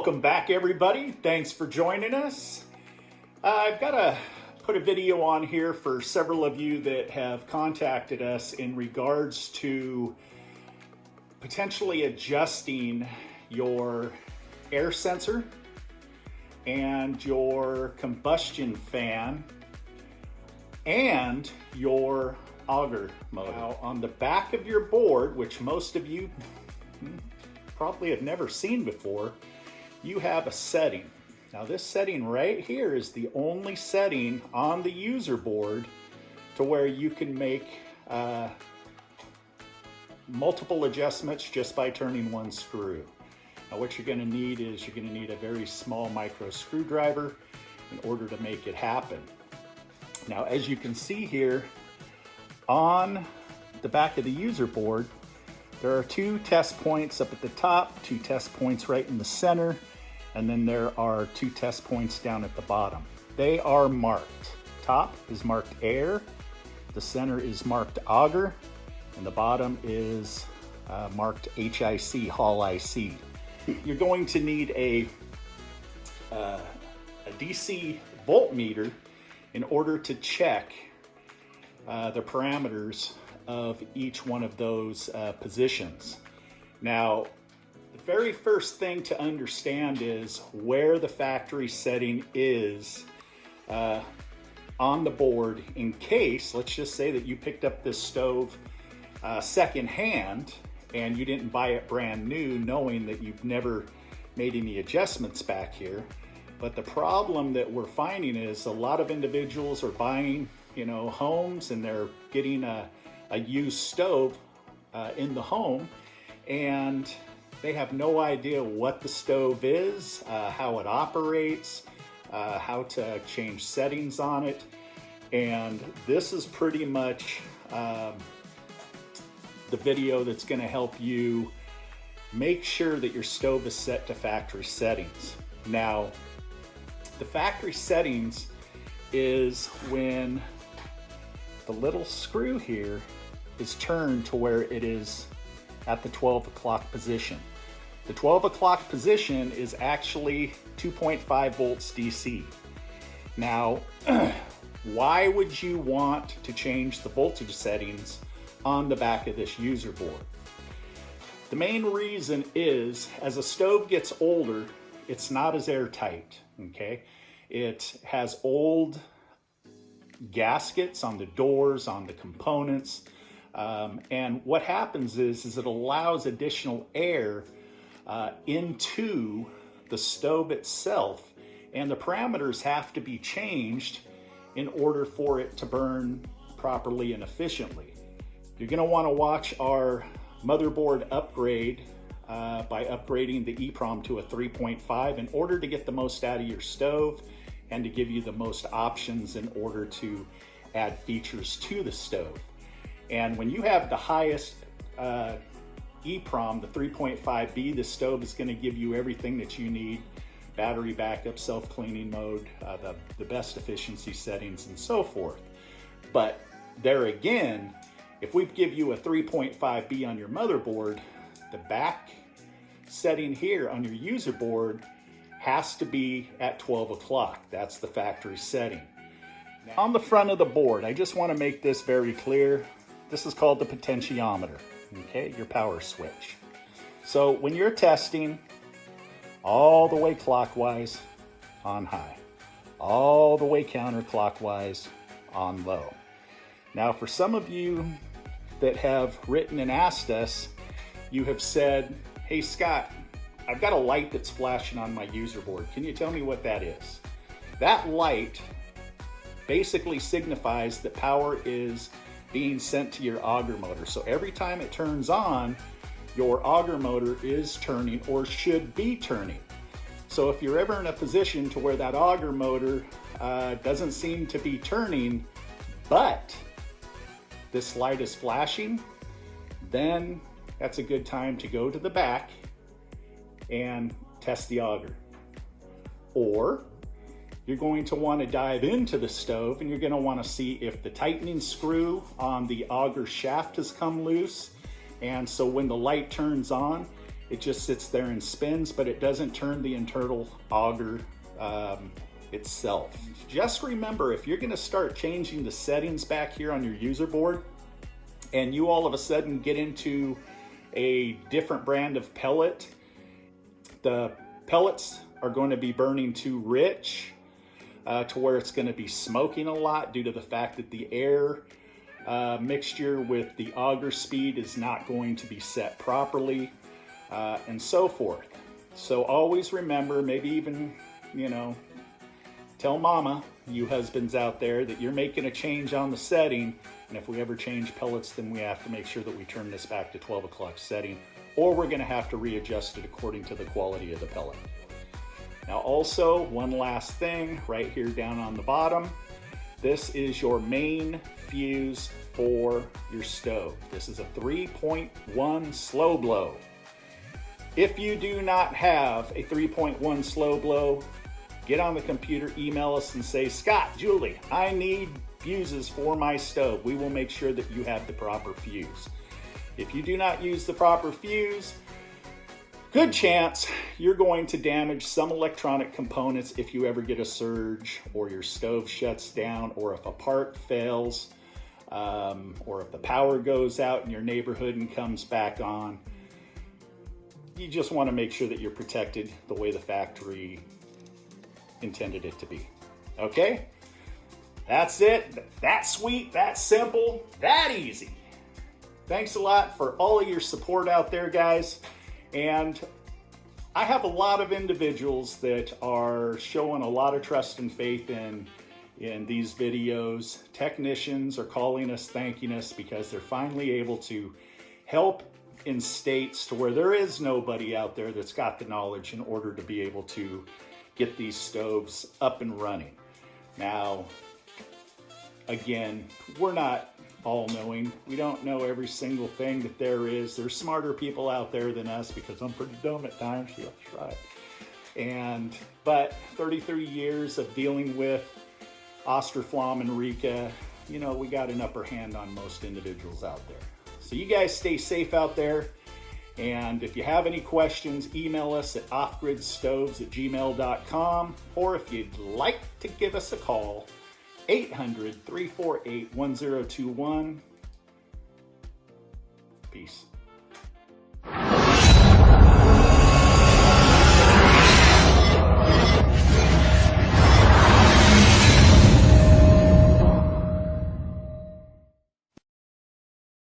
Welcome back, everybody. Thanks for joining us. I've got to put a video on here for several of you that have contacted us in regards to potentially adjusting your air sensor and your combustion fan and your auger motor. Now, on the back of your board, which most of you probably have never seen before, you have a setting. Now this setting right here is the only setting on the user board to where you can make multiple adjustments just by turning one screw. Now what you're going to need is you're going to need a very small micro screwdriver in order to make it happen. Now as you can see here on the back of the user board, there are two test points up at the top, two test points right in the center, and then there are two test points down at the bottom. They are marked. Top is marked air, the center is marked auger, and the bottom is marked HIC, Hall IC. You're going to need a DC voltmeter in order to check the parameters of each one of those positions. Now, the very first thing to understand is where the factory setting is on the board, in case, let's just say that you picked up this stove secondhand and you didn't buy it brand new, knowing that you've never made any adjustments back here. But the problem that we're finding is a lot of individuals are buying, homes, and they're getting a used stove in the home, and they have no idea what the stove is, how it operates, how to change settings on it. And this is pretty much the video that's going to help you make sure that your stove is set to factory settings. Now, the factory settings is when the little screw here is turned to where it is at the 12 o'clock position. The 12 o'clock position is actually 2.5 volts DC. Now, why would you want to change the voltage settings on the back of this user board? The main reason is, as a stove gets older, it's not as airtight, okay? It has old gaskets on the doors, on the components, and what happens is it allows additional air into the stove itself, and the parameters have to be changed in order for it to burn properly and efficiently. You're going to want to watch our motherboard upgrade by upgrading the EEPROM to a 3.5 in order to get the most out of your stove and to give you the most options in order to add features to the stove. And when you have the highest EEPROM, the 3.5B, the stove is going to give you everything that you need: battery backup, self-cleaning mode, the best efficiency settings, and so forth. But there again, if we give you a 3.5B on your motherboard, the back setting here on your user board has to be at 12 o'clock. That's the factory setting. Now, on the front of the board, I just want to make this very clear. This is called the potentiometer, okay, your power switch. So when you're testing, all the way clockwise on high, all the way counterclockwise on low. Now, for some of you that have written and asked us, you have said, "Hey Scott, I've got a light that's flashing on my user board. Can you tell me what that is?" That light basically signifies that power is being sent to your auger motor. So every time it turns on, your auger motor is turning, or should be turning. So if you're ever in a position to where that auger motor doesn't seem to be turning, but this light is flashing, then that's a good time to go to the back and test the auger. Or you're going to want to dive into the stove and you're going to want to see if the tightening screw on the auger shaft has come loose. And so when the light turns on, It just sits there and spins, but it doesn't turn the internal auger itself. Just remember, if you're going to start changing the settings back here on your user board, and you all of a sudden get into a different brand of pellet, the pellets are going to be burning too rich to where it's going to be smoking a lot due to the fact that the air mixture with the auger speed is not going to be set properly, and so forth. So always remember, maybe even, you know, tell mama, you husbands out there, that you're making a change on the setting, and if we ever change pellets, then we have to make sure that we turn this back to 12 o'clock setting, or we're going to have to readjust it according to the quality of the pellet. Now also, one last thing right here down on the bottom, this is your main fuse for your stove. This is a 3.1 slow blow. If you do not have a 3.1 slow blow, get on the computer, email us and say, Scott, Julie, I need fuses for my stove. We will make sure that you have the proper fuse. If you do not use the proper fuse, good chance you're going to damage some electronic components if you ever get a surge, or your stove shuts down, or if a part fails, or if the power goes out in your neighborhood and comes back on. You just want to make sure that you're protected the way the factory intended it to be. Okay? That's it. That sweet, that simple, that easy. Thanks a lot for all of your support out there, guys. And I have a lot of individuals that are showing a lot of trust and faith in these videos. Technicians are calling us, thanking us, because they're finally able to help in states to where there is nobody out there that's got the knowledge in order to be able to get these stoves up and running. Now, again, we're not all-knowing. We don't know every single thing that there is. There's smarter people out there than us, because I'm pretty dumb at times. Yeah, that's right. But 33 years of dealing with Austroflamm and Rika, you know, we got an upper hand on most individuals out there. So you guys stay safe out there. And if you have any questions, email us at offgridstoves@gmail.com, or if you'd like to give us a call, 800-348-1021. Peace.